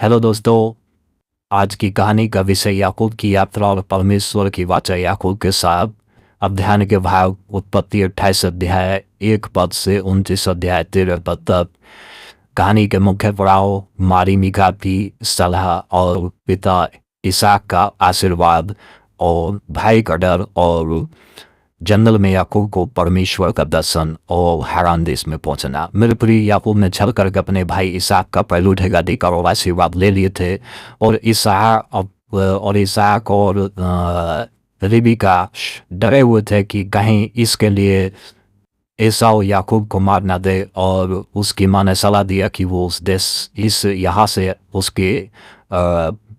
Hello दोस्तों। आज की कहानी का विषय याकूब की यात्रा और परमेश्वर की वाचा। याकूब के साथ अध्ययन के भाग उत्पत्ति 28 अध्याय 1 पद से 29 अध्याय 13 पद तक। कहानी के मुख्य पड़ाव मारी मीका की सलाह और पिता इसहाक का आशीर्वाद और भाई का डर और जंगल में याकूब को परमेश्वर का दर्शन और हैरान देश में पहुंचना। मेरे प्रिय, याकूब ने छल करके अपने भाई इसहाक का पहलू ढेगा देकर और आशीर्वाद ले लिए थे और इसहाक और रिबका डरे हुए थे कि कहीं इसके लिए एसाव याकूब को मार ना दे। और उसकी माँ ने सलाह दिया कि वो यहाँ से उसके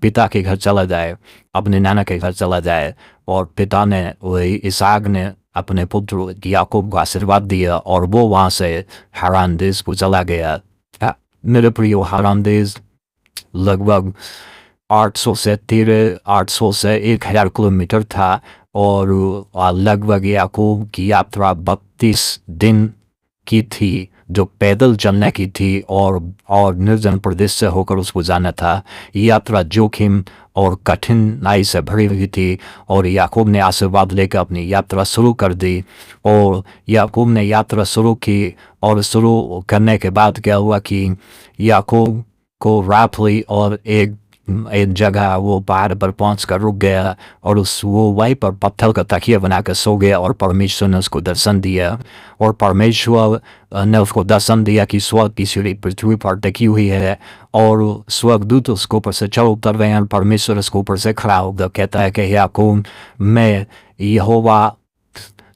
पिता के घर चला जाए, अपने नाना के घर चला जाए। और पिता ने वही इसहाक ने अपने पुत्र याकूब को आशीर्वाद दिया और वो वहाँ से हारान देश को चला गया। मेरे प्रियो, हारान देश लगभग 800 से 1000 किलोमीटर था और लगभग याकूब की यात्रा 32 दिन की थी, जो पैदल चलने की थी और निर्जन प्रदेश से होकर उसको जाना था। यात्रा जोखिम और कठिनाई से भरी हुई थी और याकूब ने आशीर्वाद लेकर अपनी यात्रा शुरू कर दी। और याकूब ने यात्रा शुरू की और शुरू करने के बाद क्या हुआ कि याकूब को रात हुई और एक जगह वो पहाड़ पर पहुंच कर रुक गया और वो वहीं पर पत्थर का तकिया बनाकर सो गया। और परमेश्वर ने उसको दर्शन दिया और परमेश्वर ने उसको दर्शन दिया कि स्वर्ग की सीढ़ी पृथ्वी पर टिकी हुई है और स्वर्गदूत उसके ऊपर से चढ़ उतर रहे हैं। परमेश्वर उसके ऊपर से खड़ा होकर कहता है कि याकूब, मैं यहोवा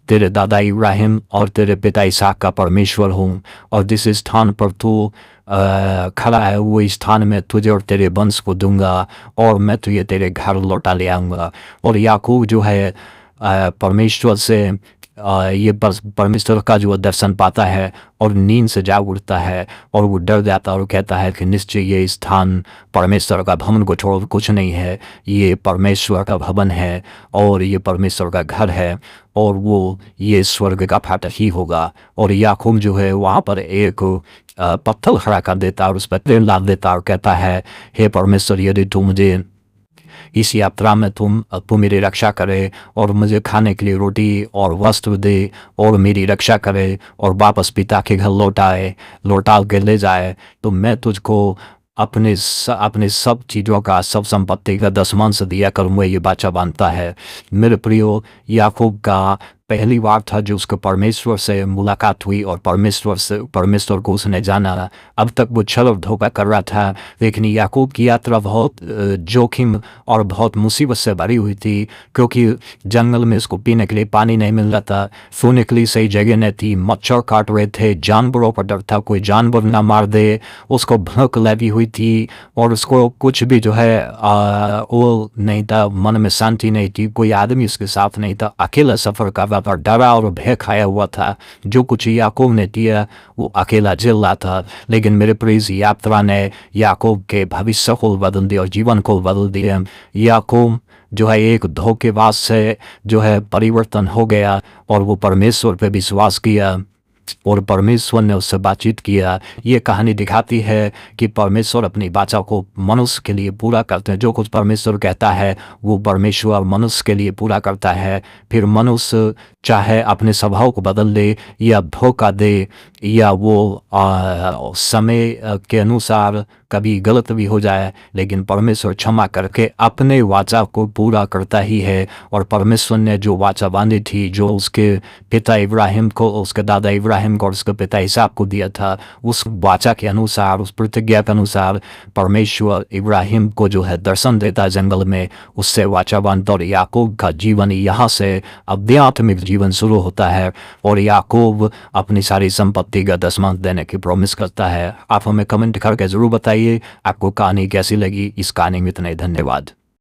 तेरे दादा इब्राहिम और तेरे पिता इसहाक का परमेश्वर हूँ और जिस स्थान पर तू खड़ा है वो स्थान में तुझे और तेरे वंश को दूंगा और मैं तुझे तेरे घर लौटा ले आऊँगा। और याकूब जो है परमेश्वर से ये परमेश्वर का जो दर्शन पाता है और नींद से जाग उठता है और वो डर जाता है और कहता है कि निश्चय ये स्थान परमेश्वर का भवन को छोड़ कुछ नहीं है, ये परमेश्वर का भवन है और ये परमेश्वर का घर है और वो ये स्वर्ग का फाटक ही होगा। और याकूब जो है वहाँ पर एक पत्थर खड़ा कर देता और उस पर तेल डाल देता और कहता है, हे परमेश्वर, यदि तू मुझे इस यात्रा में तुम मेरी रक्षा करे और मुझे खाने के लिए रोटी और वस्त्र दे और मेरी रक्षा करे और वापस पिता के घर लौटा के ले जाए, तो मैं तुझको अपने सब चीज़ों का, सब संपत्ति का 10वांश दिया करूँगा। ये बाचा बांधता है। मेरे प्रियो, याकूब का पहली बार था जो उसको परमेश्वर से मुलाकात हुई और परमेश्वर को उसने जाना। अब तक वो छल और धोखा कर रहा था, लेकिन याकूब की यात्रा बहुत जोखिम और बहुत मुसीबत से भरी हुई थी, क्योंकि जंगल में उसको पीने के लिए पानी नहीं मिल रहा था, सोने के लिए सही जगह नहीं थी, मच्छर काट रहे थे, जानवरों पर डर था कोई जानवर ना मार दे, उसको भूख लगी हुई थी और उसको कुछ भी जो है वो नहीं था, मन में शांति नहीं थी, कोई आदमी उसके साथ नहीं था, अकेला सफर कर रहा था, डरा और भय खाया हुआ था। जो कुछ याकूब ने दिया वो अकेला झेल रहा था। लेकिन मेरे प्रिय, यात्रा ने याकूब के भविष्य को बदल दिया और जीवन को बदल दिया। याकूब जो है एक धोखेबाज से जो है परिवर्तन हो गया और वो परमेश्वर पे विश्वास किया और परमेश्वर ने उससे बातचीत किया। ये कहानी दिखाती है कि परमेश्वर अपनी बाचा को मनुष्य के लिए पूरा करते हैं। जो कुछ परमेश्वर कहता है वो परमेश्वर मनुष्य के लिए पूरा करता है। फिर मनुष्य चाहे अपने स्वभाव को बदल दे या धोखा दे या वो समय के अनुसार कभी गलत भी हो जाए, लेकिन परमेश्वर क्षमा करके अपने वाचा को पूरा करता ही है। और परमेश्वर ने जो वाचा बांधी थी, जो उसके पिता इब्राहिम को, उसके दादा इब्राहिम को और उसके पिता इसहाक को दिया था, उस वाचा के अनुसार, उस प्रतिज्ञा के अनुसार परमेश्वर इब्राहिम को जो है दर्शन देता जंगल में, उससे वाचा बांधता और याकूब का जीवन यहाँ से आध्यात्मिक जीवन शुरू होता है और याकूब अपनी सारी संपत्ति का 10वां देने की प्रॉमिस करता है। आप हमें कमेंट करके जरूर बताइए आपको कहानी कैसी लगी। इस कहानी में इतना ही, धन्यवाद।